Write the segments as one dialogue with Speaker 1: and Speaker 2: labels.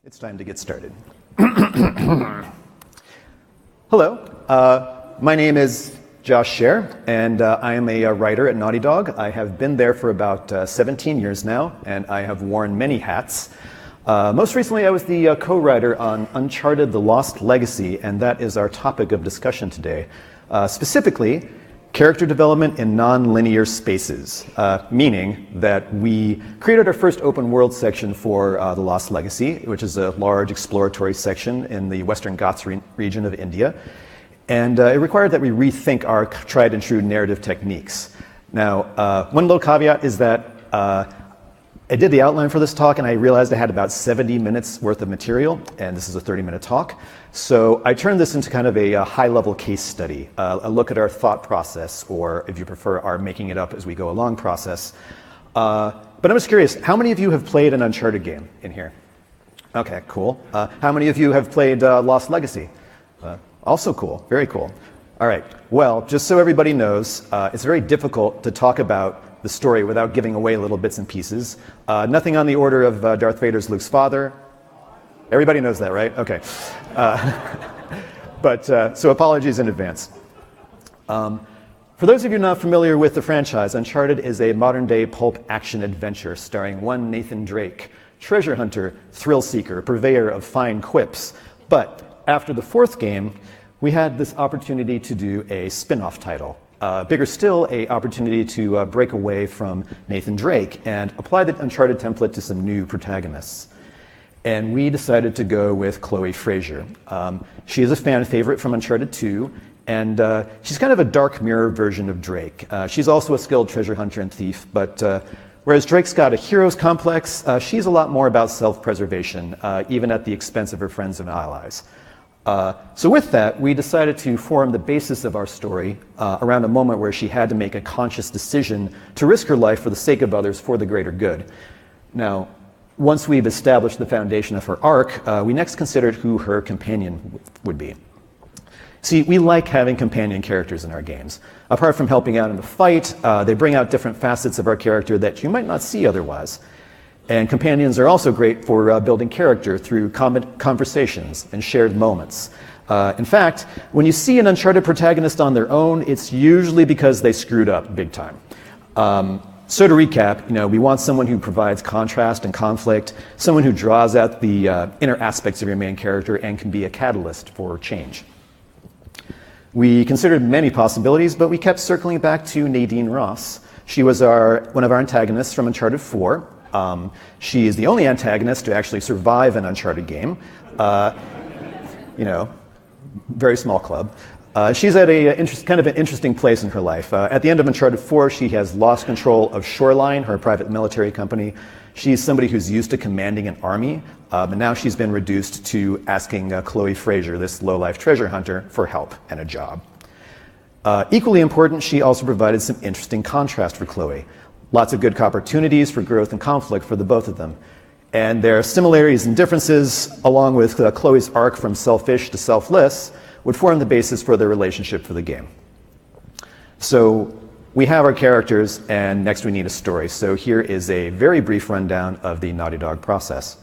Speaker 1: It's time to get started. Hello, my name is Josh Scher, and I am a writer at Naughty Dog. I have been there for about 17 years now, and I have worn many hats. Most recently, I was the co-writer on Uncharted: The Lost Legacy, and that is our topic of discussion today. Specifically, character development in non-linear spaces, meaning that we created our first open world section for The Lost Legacy, which is a large exploratory section in the Western Ghats region of India. And it required that we rethink our tried and true narrative techniques. Now, one little caveat is that I did the outline for this talk and I realized I had about 70 minutes worth of material, and this is a 30-minute talk. So I turned this into kind of a high-level case study, a look at our thought process, or if you prefer, our making it up as we go along process. But I'm just curious, how many of you have played an Uncharted game in here? Okay, cool. How many of you have played Lost Legacy? Also cool, very cool. All right, well, just so everybody knows, it's very difficult to talk about the story without giving away little bits and pieces. Nothing on the order of Darth Vader's Luke's father. Everybody knows that, right? Okay. So apologies in advance. For those of you not familiar with the franchise, Uncharted is a modern-day pulp action adventure starring one Nathan Drake, treasure hunter, thrill seeker, purveyor of fine quips. But after the fourth game, we had this opportunity to do a spin-off title. Bigger still, an opportunity to break away from Nathan Drake and apply the Uncharted template to some new protagonists. And we decided to go with Chloe Frazer. She is a fan favorite from Uncharted 2, and she's kind of a dark mirror version of Drake. She's also a skilled treasure hunter and thief, but whereas Drake's got a hero's complex, she's a lot more about self-preservation, even at the expense of her friends and allies. So with that, we decided to form the basis of our story around a moment where she had to make a conscious decision to risk her life for the sake of others for the greater good. Now, once we've established the foundation of her arc, we next considered who her companion would be. See, we like having companion characters in our games. Apart from helping out in the fight, they bring out different facets of our character that you might not see otherwise. And companions are also great for building character through conversations and shared moments. In fact, when you see an Uncharted protagonist on their own, it's usually because they screwed up big time. So to recap, we want someone who provides contrast and conflict, someone who draws out the inner aspects of your main character and can be a catalyst for change. We considered many possibilities, but we kept circling back to Nadine Ross. She was one of our antagonists from Uncharted 4. She is the only antagonist to actually survive an Uncharted game. Very small club. She's at kind of an interesting place in her life. At the end of Uncharted 4, she has lost control of Shoreline, her private military company. She's somebody who's used to commanding an army, but now she's been reduced to asking Chloe Frazer, this low-life treasure hunter, for help and a job. Equally important, she also provided some interesting contrast for Chloe. Lots of good opportunities for growth and conflict for the both of them. And their similarities and differences, along with Chloe's arc from selfish to selfless, would form the basis for their relationship for the game. So we have our characters, and next we need a story. So here is a very brief rundown of the Naughty Dog process.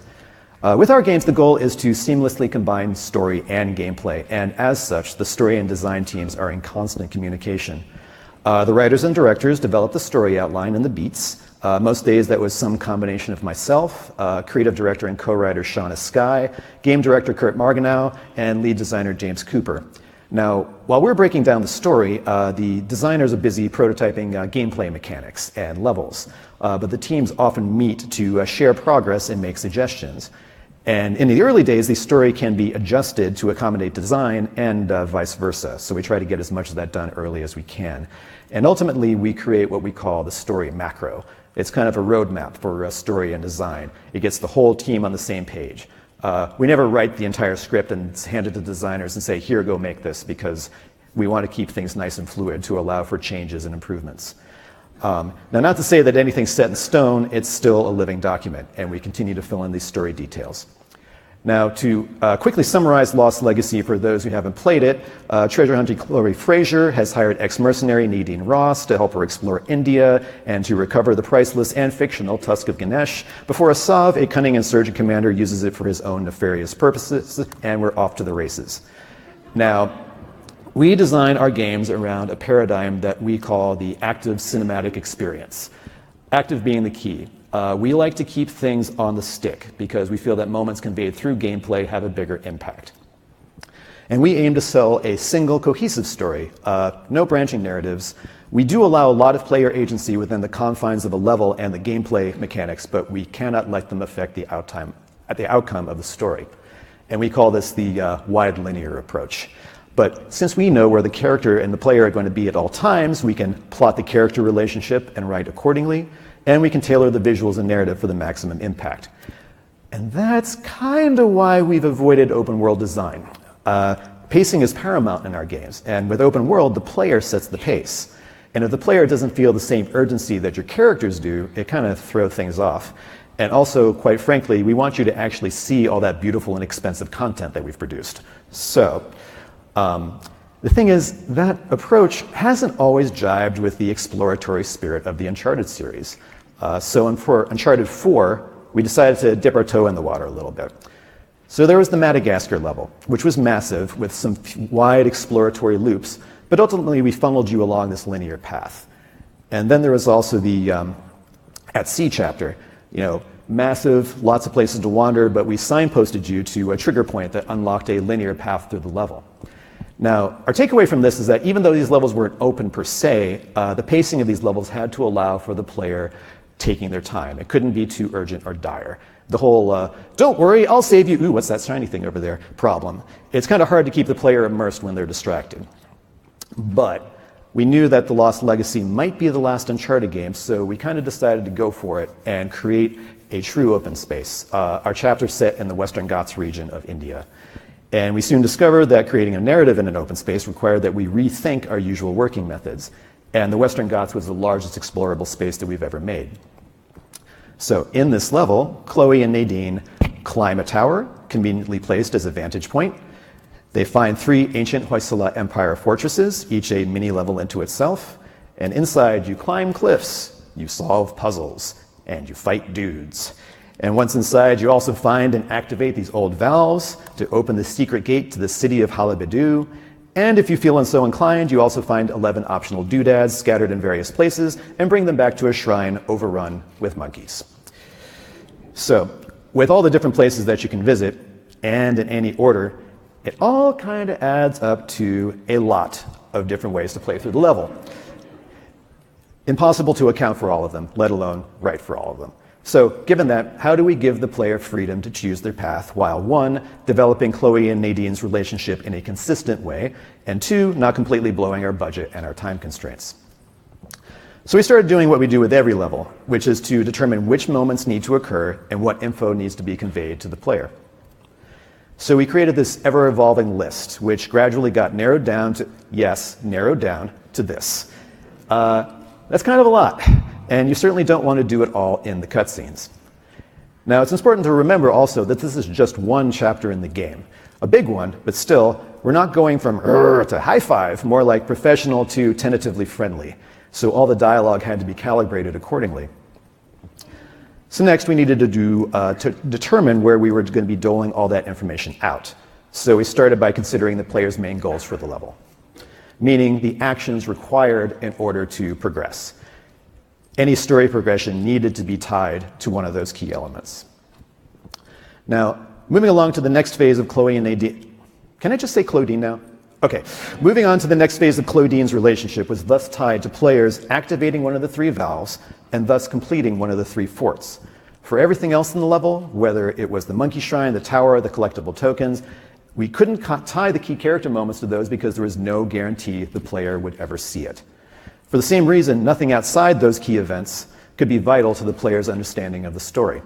Speaker 1: With our games, the goal is to seamlessly combine story and gameplay, and as such, the story and design teams are in constant communication. The writers and directors develop the story outline and the beats. Most days that was some combination of myself, creative director and co-writer Shauna Skye, game director Kurt Marganow, and lead designer James Cooper. Now, while we're breaking down the story, the designers are busy prototyping gameplay mechanics and levels, but the teams often meet to share progress and make suggestions. And in the early days, the story can be adjusted to accommodate design and vice versa. So we try to get as much of that done early as we can. And ultimately, we create what we call the story macro. It's kind of a roadmap for story and design. It gets the whole team on the same page. We never write the entire script and hand it to designers and say, here, go make this, because we want to keep things nice and fluid to allow for changes and improvements. Now, not to say that anything's set in stone, it's still a living document, and we continue to fill in these story details. Now, to quickly summarize Lost Legacy for those who haven't played it, treasure hunter Chloe Fraser has hired ex-mercenary Nadine Ross to help her explore India and to recover the priceless and fictional Tusk of Ganesh before Asav, a cunning insurgent commander, uses it for his own nefarious purposes, and we're off to the races. Now, we design our games around a paradigm that we call the active cinematic experience. Active being the key. We like to keep things on the stick because we feel that moments conveyed through gameplay have a bigger impact. And we aim to sell a single cohesive story, no branching narratives. We do allow a lot of player agency within the confines of a level and the gameplay mechanics, but we cannot let them affect the outcome of the story. And we call this the wide linear approach. But since we know where the character and the player are going to be at all times, we can plot the character relationship and write accordingly, and we can tailor the visuals and narrative for the maximum impact. And that's kind of why we've avoided open world design. Pacing is paramount in our games, and with open world, the player sets the pace. And if the player doesn't feel the same urgency that your characters do, it kind of throws things off. And also, quite frankly, we want you to actually see all that beautiful and expensive content that we've produced. So, the thing is, that approach hasn't always jived with the exploratory spirit of the Uncharted series. So for Uncharted 4, we decided to dip our toe in the water a little bit. So there was the Madagascar level, which was massive with some wide exploratory loops, but ultimately we funneled you along this linear path. And then there was also the At Sea chapter, massive, lots of places to wander, but we signposted you to a trigger point that unlocked a linear path through the level. Now, our takeaway from this is that even though these levels weren't open per se, the pacing of these levels had to allow for the player taking their time. It couldn't be too urgent or dire. The whole, don't worry, I'll save you, ooh, what's that shiny thing over there, problem. It's kind of hard to keep the player immersed when they're distracted. But we knew that The Lost Legacy might be the last Uncharted game, so we kind of decided to go for it and create a true open space. Our chapter set in the Western Ghats region of India. And we soon discovered that creating a narrative in an open space required that we rethink our usual working methods. And the Western Ghats was the largest explorable space that we've ever made. So in this level, Chloe and Nadine climb a tower, conveniently placed as a vantage point. They find 3 ancient Hoysala Empire fortresses, each a mini level into itself. And inside, you climb cliffs, you solve puzzles, and you fight dudes. And once inside, you also find and activate these old valves to open the secret gate to the city of Halebidu. And if you feel so inclined, you also find 11 optional doodads scattered in various places and bring them back to a shrine overrun with monkeys. So, with all the different places that you can visit, and in any order, it all kind of adds up to a lot of different ways to play through the level. Impossible to account for all of them, let alone write for all of them. So, given that, how do we give the player freedom to choose their path while 1, developing Chloe and Nadine's relationship in a consistent way, and 2, not completely blowing our budget and our time constraints? So we started doing what we do with every level, which is to determine which moments need to occur and what info needs to be conveyed to the player. So we created this ever-evolving list, which gradually got narrowed down to this. That's kind of a lot. And you certainly don't want to do it all in the cutscenes. Now, it's important to remember also that this is just one chapter in the game. A big one, but still, we're not going from to high five, more like professional to tentatively friendly. So all the dialogue had to be calibrated accordingly. So next, we needed to determine where we were going to be doling all that information out. So we started by considering the player's main goals for the level, meaning the actions required in order to progress. Any story progression needed to be tied to one of those key elements. Now, moving along to the next phase of Chloe and Nadine. Can I just say Claudine now? Okay. Moving on to the next phase of Claudine's relationship was thus tied to players activating one of the 3 valves and thus completing one of the 3 forts. For everything else in the level, whether it was the monkey shrine, the tower, the collectible tokens, we couldn't tie the key character moments to those because there was no guarantee the player would ever see it. For the same reason, nothing outside those key events could be vital to the player's understanding of the story.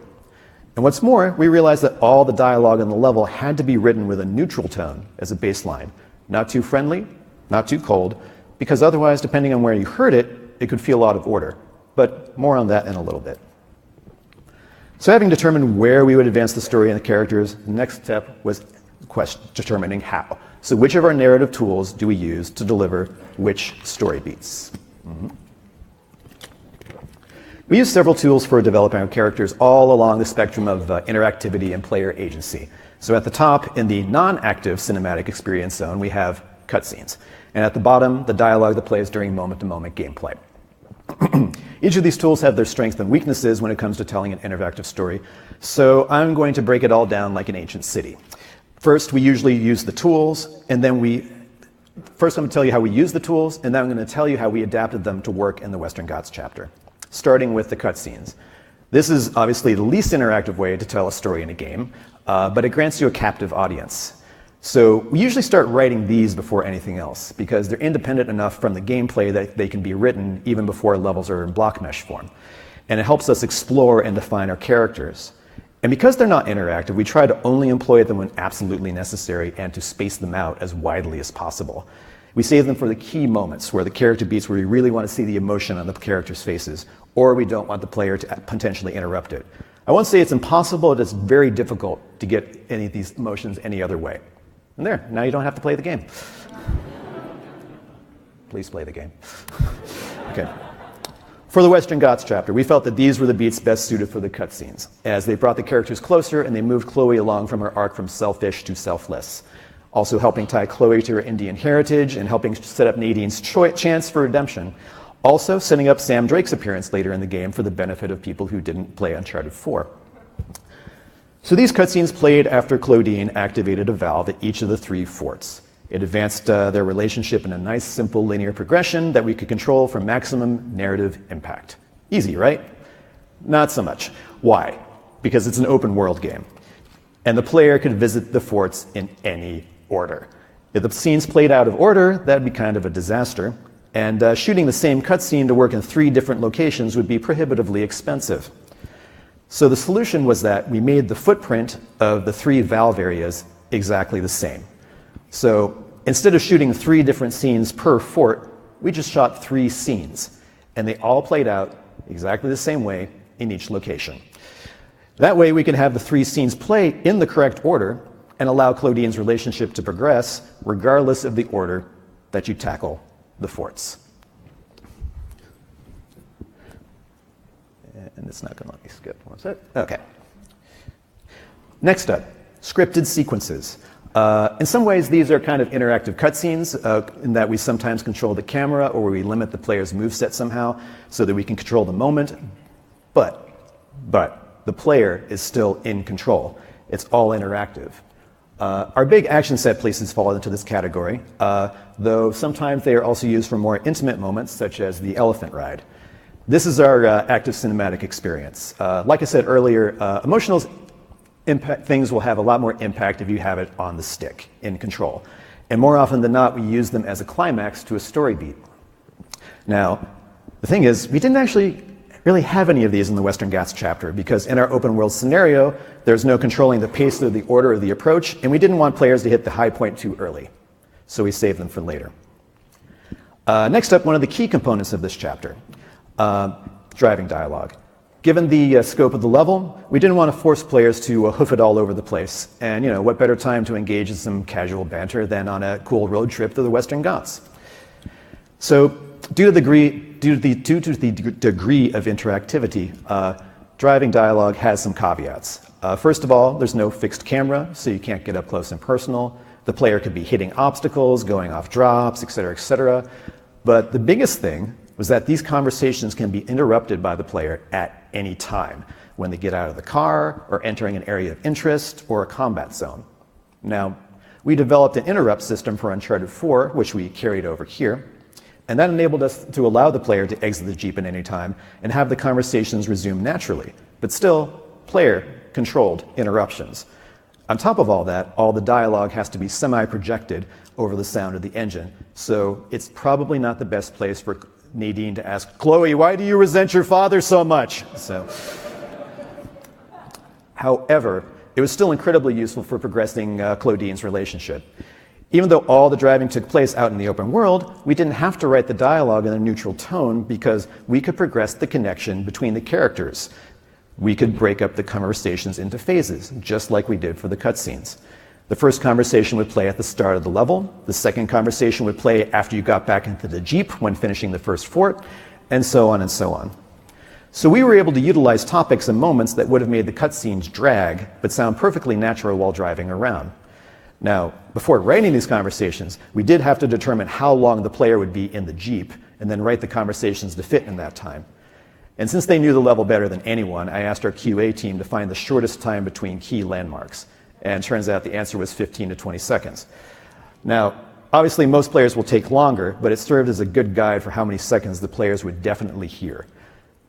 Speaker 1: And what's more, we realized that all the dialogue in the level had to be written with a neutral tone as a baseline. Not too friendly, not too cold, because otherwise, depending on where you heard it, it could feel out of order. But more on that in a little bit. So having determined where we would advance the story and the characters, the next step was determining how. So which of our narrative tools do we use to deliver which story beats? We use several tools for developing our characters all along the spectrum of interactivity and player agency. So at the top, in the non-active cinematic experience zone, we have cutscenes. And at the bottom, the dialogue that plays during moment-to-moment gameplay. Each of these tools have their strengths and weaknesses when it comes to telling an interactive story. So I'm going to break it all down like an ancient city. First, we usually use the tools, and then first I'm going to tell you how we use the tools, and then I'm going to tell you how we adapted them to work in the Western Ghats chapter, starting with the cutscenes. This is obviously the least interactive way to tell a story in a game, but it grants you a captive audience. So we usually start writing these before anything else, because they're independent enough from the gameplay that they can be written even before levels are in block mesh form. And it helps us explore and define our characters. And because they're not interactive, we try to only employ them when absolutely necessary and to space them out as widely as possible. We save them for the key moments where the character beats, where we really want to see the emotion on the characters' faces, or we don't want the player to potentially interrupt it. I won't say it's impossible, it's very difficult to get any of these emotions any other way. And there, now you don't have to play the game. Please play the game. Okay. For the Western Ghats chapter, we felt that these were the beats best suited for the cutscenes, as they brought the characters closer and they moved Chloe along from her arc from selfish to selfless, also helping tie Chloe to her Indian heritage and helping set up Nadine's chance for redemption, also setting up Sam Drake's appearance later in the game for the benefit of people who didn't play Uncharted 4. So these cutscenes played after Claudine activated a valve at each of the 3 forts. It advanced their relationship in a nice, simple, linear progression that we could control for maximum narrative impact. Easy, right? Not so much. Why? Because it's an open world game. And the player could visit the forts in any order. If the scenes played out of order, that'd be kind of a disaster. And shooting the same cutscene to work in 3 different locations would be prohibitively expensive. So the solution was that we made the footprint of the 3 valve areas exactly the same. So instead of shooting 3 different scenes per fort, we just shot 3 scenes, and they all played out exactly the same way in each location. That way we could have the 3 scenes play in the correct order and allow Claudine's relationship to progress regardless of the order that you tackle the forts. And it's not going to let me skip, was it? Okay. Next up, scripted sequences. In some ways, these are kind of interactive cutscenes in that we sometimes control the camera or we limit the player's moveset somehow so that we can control the moment. But the player is still in control. It's all interactive. Our big action set pieces fall into this category, though sometimes they are also used for more intimate moments, such as the elephant ride. This is our active cinematic experience. Like I said earlier, emotional things will have a lot more impact if you have it on the stick, in control. And more often than not, we use them as a climax to a story beat. Now, the thing is, we didn't actually really have any of these in the Western Ghats chapter, because in our open world scenario, there's no controlling the pace or the order of the approach, and we didn't want players to hit the high point too early. So we saved them for later. Next up, one of the key components of this chapter, driving dialogue. Given the scope of the level, we didn't want to force players to hoof it all over the place. And what better time to engage in some casual banter than on a cool road trip to the Western Ghats? So due to the degree of interactivity, driving dialogue has some caveats. First of all, there's no fixed camera, so you can't get up close and personal. The player could be hitting obstacles, going off drops, etc., etc. But the biggest thing was that these conversations can be interrupted by the player at any time, when they get out of the car, or entering an area of interest, or a combat zone. Now, we developed an interrupt system for Uncharted 4, which we carried over here, and that enabled us to allow the player to exit the Jeep at any time and have the conversations resume naturally, but still player-controlled interruptions. On top of all that, all the dialogue has to be semi-projected over the sound of the engine, so it's probably not the best place for Nadine to ask, "Chloe, why do you resent your father so much?" However, it was still incredibly useful for progressing Claudine's relationship. Even though all the driving took place out in the open world, we didn't have to write the dialogue in a neutral tone because we could progress the connection between the characters. We could break up the conversations into phases, just like we did for the cutscenes. The first conversation would play at the start of the level. The second conversation would play after you got back into the Jeep when finishing the first fort, and so on and so on. So we were able to utilize topics and moments that would have made the cutscenes drag, but sound perfectly natural while driving around. Now, before writing these conversations, we did have to determine how long the player would be in the Jeep, and then write the conversations to fit in that time. And since they knew the level better than anyone, I asked our QA team to find the shortest time between key landmarks. And it turns out the answer was 15 to 20 seconds. Now, obviously most players will take longer, but it served as a good guide for how many seconds the players would definitely hear.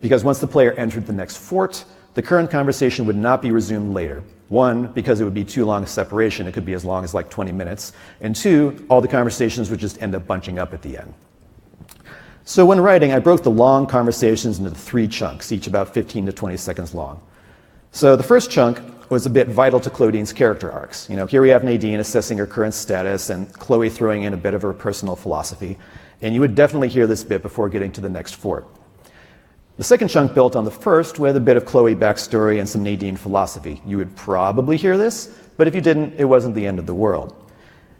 Speaker 1: Because once the player entered the next fort, the current conversation would not be resumed later. One, because it would be too long a separation, it could be as long as like 20 minutes. And two, all the conversations would just end up bunching up at the end. So when writing, I broke the long conversations into 3 chunks, each about 15 to 20 seconds long. So the first chunk was a bit vital to Claudine's character arcs. Here we have Nadine assessing her current status and Chloe throwing in a bit of her personal philosophy. And you would definitely hear this bit before getting to the next fort. The second chunk built on the first with a bit of Chloe backstory and some Nadine philosophy. You would probably hear this, but if you didn't, it wasn't the end of the world.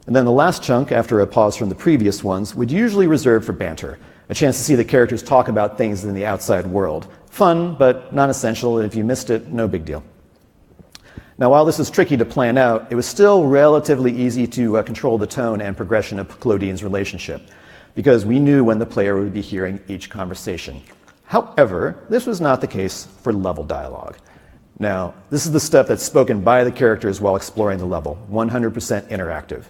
Speaker 1: And then the last chunk, after a pause from the previous ones, would usually reserve for banter, a chance to see the characters talk about things in the outside world. Fun, but not essential, and if you missed it, no big deal. Now, while this was tricky to plan out, it was still relatively easy to control the tone and progression of Claudine's relationship, because we knew when the player would be hearing each conversation. However, this was not the case for level dialogue. Now, this is the stuff that's spoken by the characters while exploring the level, 100% interactive.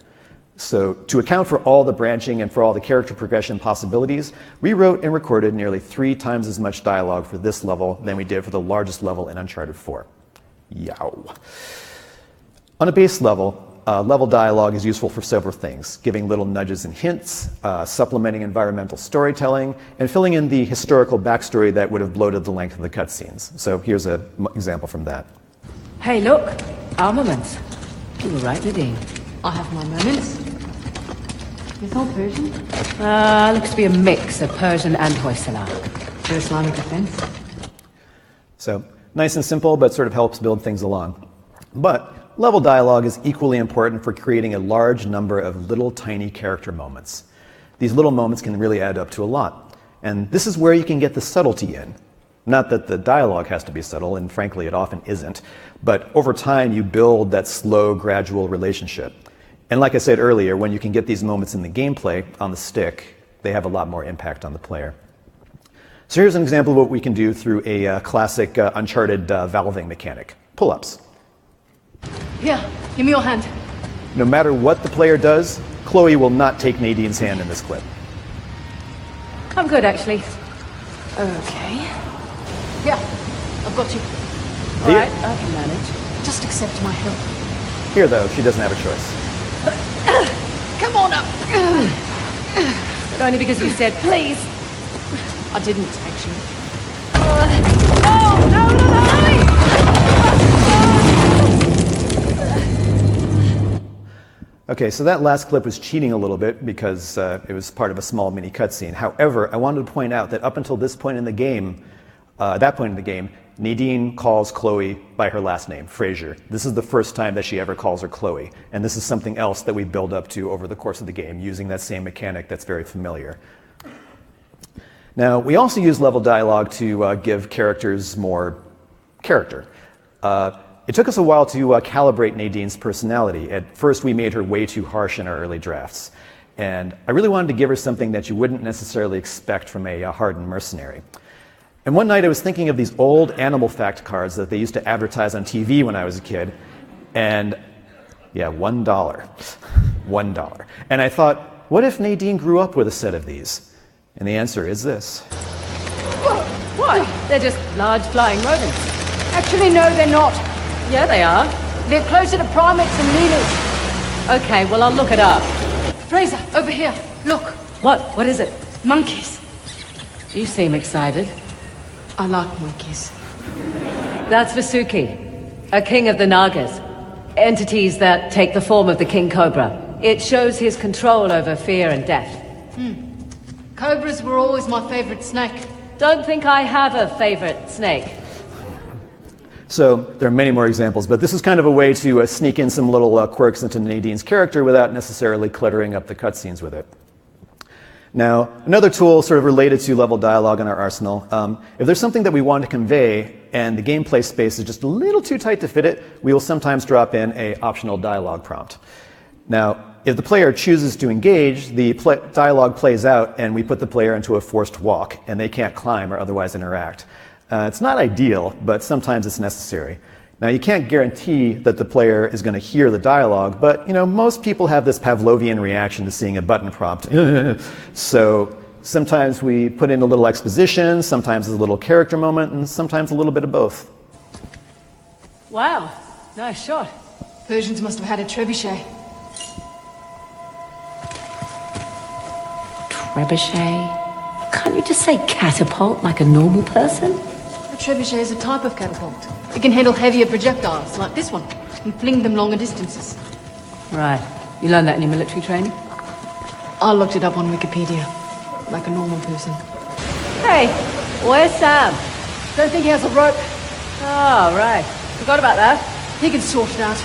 Speaker 1: So to account for all the branching and for all the character progression possibilities, we wrote and recorded nearly 3 times as much dialogue for this level than we did for the largest level in Uncharted 4. Yow. On a base level, level dialogue is useful for several things, giving little nudges and hints, supplementing environmental storytelling, and filling in the historical backstory that would have bloated the length of the cutscenes. So here's an example from that.
Speaker 2: Hey, look, armaments. You were right, Nadine.
Speaker 3: I have my moments. It's all Persian.
Speaker 2: Looks to be a mix of Persian and Hoysala.
Speaker 3: For Islamic defense.
Speaker 1: So nice and simple, but sort of helps build things along. But level dialogue is equally important for creating a large number of little tiny character moments. These little moments can really add up to a lot. And this is where you can get the subtlety in. Not that the dialogue has to be subtle, and frankly it often isn't, but over time you build that slow, gradual relationship. And like I said earlier, when you can get these moments in the gameplay on the stick, they have a lot more impact on the player. So here's an example of what we can do through a classic Uncharted valving mechanic, pull-ups.
Speaker 3: Here, give me your hand.
Speaker 1: No matter what the player does, Chloe will not take Nadine's hand in this clip.
Speaker 2: I'm good, actually.
Speaker 3: Okay. Here, I've got you.
Speaker 2: All right, I can manage.
Speaker 3: Just accept my help.
Speaker 1: Here, though, she doesn't have a choice.
Speaker 3: Come on up.
Speaker 2: But only because you said please.
Speaker 3: I didn't, actually.
Speaker 2: Oh, no, no, no!
Speaker 1: Okay, so that last clip was cheating a little bit because it was part of a small mini cutscene. However, I wanted to point out that up until this point in the game, Nadine calls Chloe by her last name, Fraser. This is the first time that she ever calls her Chloe, and this is something else that we build up to over the course of the game, using that same mechanic that's very familiar. Now, we also use level dialogue to give characters more character. It took us a while to calibrate Nadine's personality. At first, we made her way too harsh in our early drafts, and I really wanted to give her something that you wouldn't necessarily expect from a hardened mercenary. And one night I was thinking of these old animal fact cards that they used to advertise on TV when I was a kid, and yeah, $1. $1. And I thought, what if Nadine grew up with a set of these? And the answer is this.
Speaker 2: What? They're just large flying rodents.
Speaker 3: Actually, no, they're not.
Speaker 2: Yeah, they are.
Speaker 3: They're closer to primates than lemurs.
Speaker 2: Okay, well, I'll look it up.
Speaker 3: Fraser, over here. Look.
Speaker 2: What? What is it?
Speaker 3: Monkeys.
Speaker 2: You seem excited.
Speaker 3: I like monkeys.
Speaker 2: That's Vasuki, a king of the Nagas. Entities that take the form of the King Cobra. It shows his control over fear and death.
Speaker 3: Cobras were always my favorite snake.
Speaker 2: Don't think I have a favorite snake.
Speaker 1: So there are many more examples, but this is kind of a way to sneak in some little quirks into Nadine's character without necessarily cluttering up the cutscenes with it. Now, another tool sort of related to level dialogue in our arsenal, if there's something that we want to convey and the gameplay space is just a little too tight to fit it, we will sometimes drop in an optional dialogue prompt. Now, if the player chooses to engage, the dialogue plays out and we put the player into a forced walk and they can't climb or otherwise interact. It's not ideal, but sometimes it's necessary. Now, you can't guarantee that the player is going to hear the dialogue, but most people have this Pavlovian reaction to seeing a button prompt. So sometimes we put in a little exposition, sometimes a little character moment, and sometimes a little bit of both.
Speaker 2: Wow, nice shot.
Speaker 3: Persians must have had a trebuchet.
Speaker 2: Trebuchet? Can't you just say catapult like a normal person?
Speaker 3: A trebuchet is a type of catapult. It can handle heavier projectiles, like this one, and fling them longer distances.
Speaker 2: Right. You learned that in your military training?
Speaker 3: I looked it up on Wikipedia, like a normal person.
Speaker 2: Hey, where's Sam?
Speaker 3: Don't think he has a rope.
Speaker 2: Oh, right. Forgot about that.
Speaker 3: He can sort it out.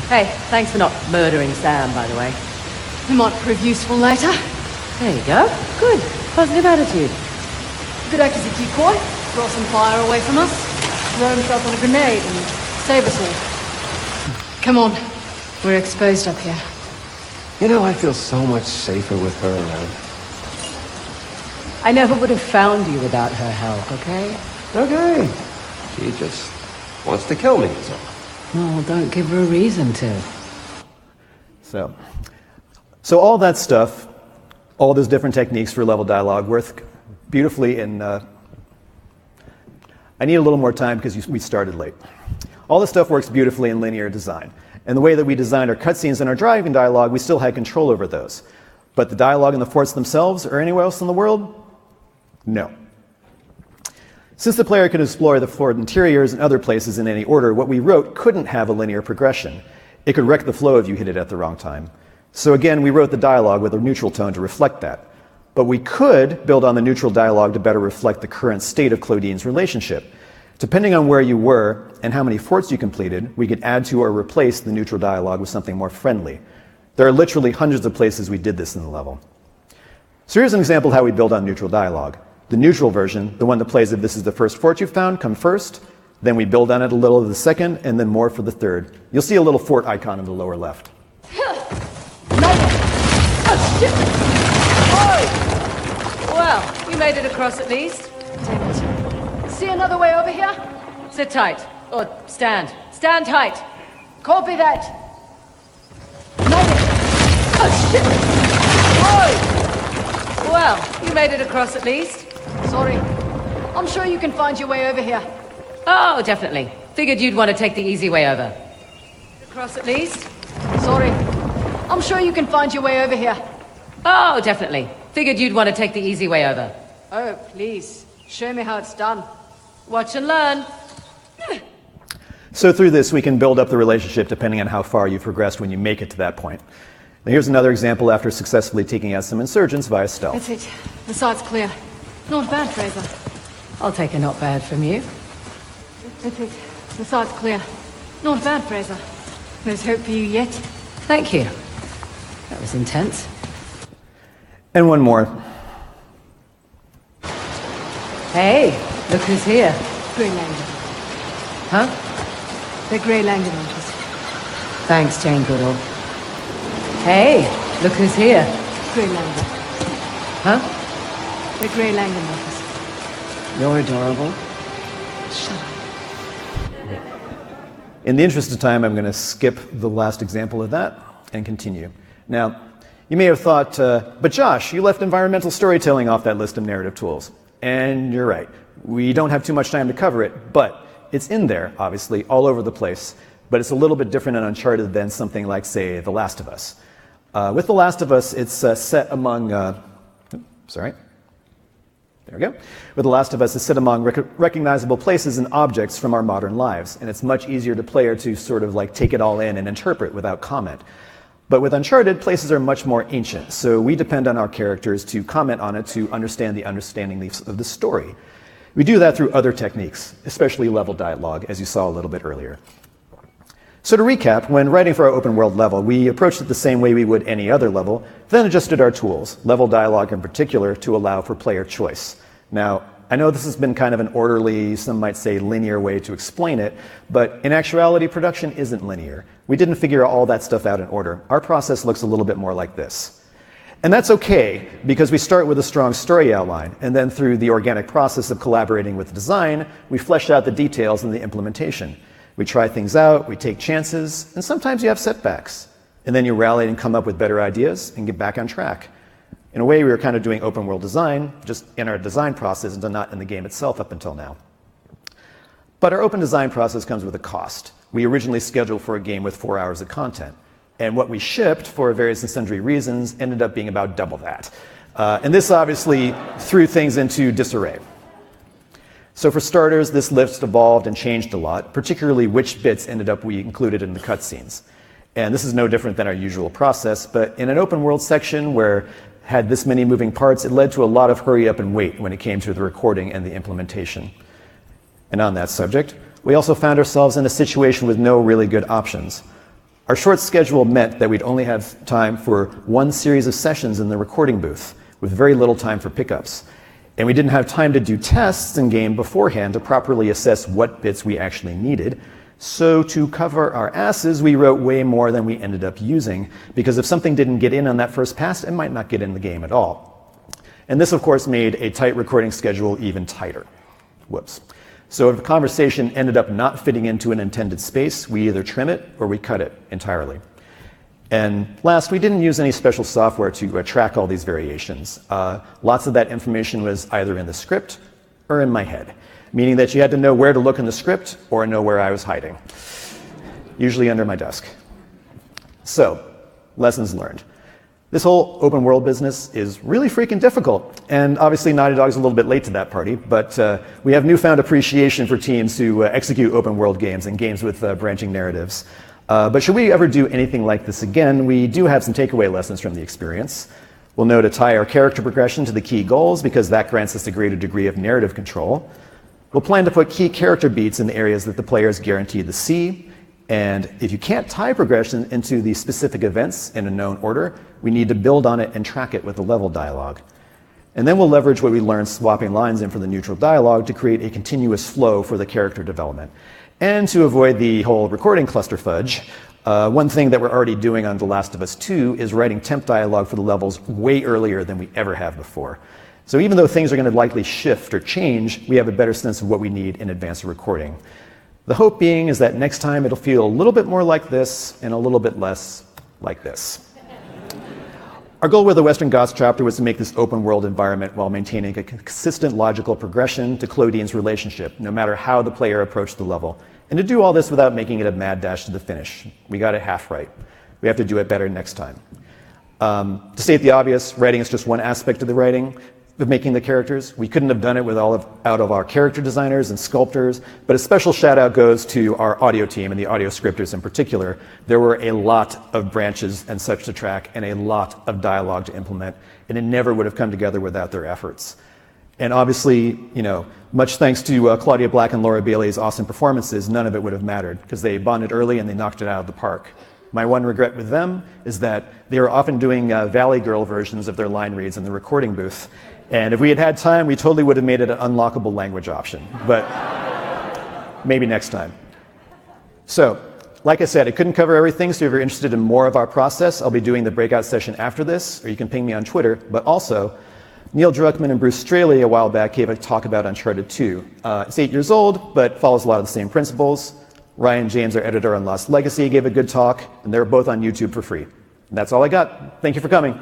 Speaker 2: Hey, thanks for not murdering Sam, by the way.
Speaker 3: He might prove useful later.
Speaker 2: There you go. Good. Positive attitude.
Speaker 3: Could act as a decoy, draw some fire away from us, throw himself on a grenade and save us all. Come on. We're exposed up here.
Speaker 4: I feel so much safer with her around.
Speaker 2: I never would have found you without her help, okay?
Speaker 4: Okay. She just wants to kill me, so.
Speaker 2: No, don't give her a reason to.
Speaker 1: So all that stuff, all those different techniques for level dialogue work beautifully in... I need a little more time because we started late. All this stuff works beautifully in linear design. And the way that we designed our cutscenes and our driving dialogue, we still had control over those. But the dialogue in the forts themselves or anywhere else in the world? No. Since the player could explore the fort interiors and other places in any order, what we wrote couldn't have a linear progression. It could wreck the flow if you hit it at the wrong time. So again, we wrote the dialogue with a neutral tone to reflect that. But we could build on the neutral dialogue to better reflect the current state of Claudine's relationship. Depending on where you were and how many forts you completed, we could add to or replace the neutral dialogue with something more friendly. There are literally hundreds of places we did this in the level. So here's an example of how we build on neutral dialogue. The neutral version, the one that plays if this is the first fort you found, come first. Then we build on it a little of the second, and then more for the third. You'll see a little fort icon in the lower left.
Speaker 2: Well, you made it across at least.
Speaker 3: Damn it. See another way over here?
Speaker 2: Sit tight. Or stand. Stand tight.
Speaker 3: Copy that.
Speaker 2: Well, you made it across at least.
Speaker 3: Sorry. I'm sure you can find your way over here.
Speaker 2: Oh, definitely. Figured you'd want to take the easy way over. Across at least?
Speaker 3: Sorry. I'm sure you can find your way over here.
Speaker 2: Oh, definitely. Figured you'd want to take the easy way over.
Speaker 3: Oh, please. Show me how it's done.
Speaker 2: Watch and learn.
Speaker 1: So through this, we can build up the relationship depending on how far you've progressed when you make it to that point. Now here's another example after successfully taking out some insurgents via stealth.
Speaker 3: That's it. The site's clear. Not bad, Fraser.
Speaker 2: I'll take a not bad from you.
Speaker 3: That's it. The site's clear. Not bad, Fraser. There's hope for you yet.
Speaker 2: Thank you. That was intense.
Speaker 1: And one more.
Speaker 2: Hey, look who's here.
Speaker 3: Grey Langdon.
Speaker 2: Huh?
Speaker 3: They're Grey Langdon hunters.
Speaker 2: Thanks, Jane Goodall. Hey, look who's here.
Speaker 3: Grey Langdon.
Speaker 2: Huh?
Speaker 3: They're Grey Langdon hunters.
Speaker 2: You're adorable.
Speaker 3: Shut up.
Speaker 1: In the interest of time, I'm going to skip the last example of that and continue. Now, you may have thought, but Josh, you left environmental storytelling off that list of narrative tools. And you're right. We don't have too much time to cover it, but it's in there, obviously, all over the place. But it's a little bit different in Uncharted than something like, say, The Last of Us. With The Last of Us, it's set among... There we go. With The Last of Us, it's set among recognizable places and objects from our modern lives. And it's much easier to player to sort of like take it all in and interpret without comment. But with Uncharted, places are much more ancient, so we depend on our characters to comment on it to understand the understanding of the story. We do that through other techniques, especially level dialogue, as you saw a little bit earlier. So to recap, when writing for our open world level, we approached it the same way we would any other level, then adjusted our tools, level dialogue in particular, to allow for player choice. Now, I know this has been kind of an orderly, some might say linear way to explain it, but in actuality, production isn't linear. We didn't figure all that stuff out in order. Our process looks a little bit more like this. And that's okay, because we start with a strong story outline, and then through the organic process of collaborating with design, we flesh out the details and the implementation. We try things out, we take chances, and sometimes you have setbacks. And then you rally and come up with better ideas and get back on track. In a way, we were kind of doing open world design, just in our design process and not in the game itself up until now. But our open design process comes with a cost. We originally scheduled for a game with 4 hours of content. And what we shipped, for various and sundry reasons, ended up being about double that. And this obviously threw things into disarray. So for starters, this list evolved and changed a lot, particularly which bits ended up we included in the cutscenes. And this is no different than our usual process, but in an open world section where had this many moving parts, it led to a lot of hurry up and wait when it came to the recording and the implementation. And on that subject, we also found ourselves in a situation with no really good options. Our short schedule meant that we'd only have time for one series of sessions in the recording booth, with very little time for pickups. And we didn't have time to do tests in game beforehand to properly assess what bits we actually needed. So to cover our asses, we wrote way more than we ended up using, because if something didn't get in on that first pass, it might not get in the game at all. And this, of course, made a tight recording schedule even tighter. Whoops. So if a conversation ended up not fitting into an intended space, we either trim it or we cut it entirely. And last, we didn't use any special software to track all these variations. Lots of that information was either in the script or in my head, meaning that you had to know where to look in the script or know where I was hiding, usually under my desk. So, lessons learned. This whole open world business is really freaking difficult, and obviously Naughty Dog's a little bit late to that party, but we have newfound appreciation for teams who execute open world games and games with branching narratives. But should we ever do anything like this again, we do have some takeaway lessons from the experience. We'll know to tie our character progression to the key goals, because that grants us a greater degree of narrative control. We'll plan to put key character beats in the areas that the player is guaranteed to see. And if you can't tie progression into the specific events in a known order, we need to build on it and track it with the level dialogue. And then we'll leverage what we learned swapping lines in for the neutral dialogue to create a continuous flow for the character development. And to avoid the whole recording cluster fudge, one thing that we're already doing on The Last of Us 2 is writing temp dialogue for the levels way earlier than we ever have before. So even though things are going to likely shift or change, we have a better sense of what we need in advance of recording. The hope being is that next time it'll feel a little bit more like this and a little bit less like this. Our goal with the Western Goths chapter was to make this open world environment while maintaining a consistent logical progression to Claudine's relationship, no matter how the player approached the level. And to do all this without making it a mad dash to the finish. We got it half right. We have to do it better next time. To state the obvious, writing is just one aspect of the writing, of making the characters. We couldn't have done it without our character designers and sculptors, but a special shout out goes to our audio team and the audio scripters in particular. There were a lot of branches and such to track and a lot of dialogue to implement, and it never would have come together without their efforts. And obviously, much thanks to Claudia Black and Laura Bailey's awesome performances, none of it would have mattered, because they bonded early and they knocked it out of the park. My one regret with them is that they were often doing Valley Girl versions of their line reads in the recording booth. And if we had had time, we totally would have made it an unlockable language option. But maybe next time. So, like I said, I couldn't cover everything, so if you're interested in more of our process, I'll be doing the breakout session after this, or you can ping me on Twitter. But also, Neil Druckmann and Bruce Straley a while back gave a talk about Uncharted 2. It's 8 years old, but follows a lot of the same principles. Ryan James, our editor on Lost Legacy, gave a good talk, and they're both on YouTube for free. And that's all I got. Thank you for coming.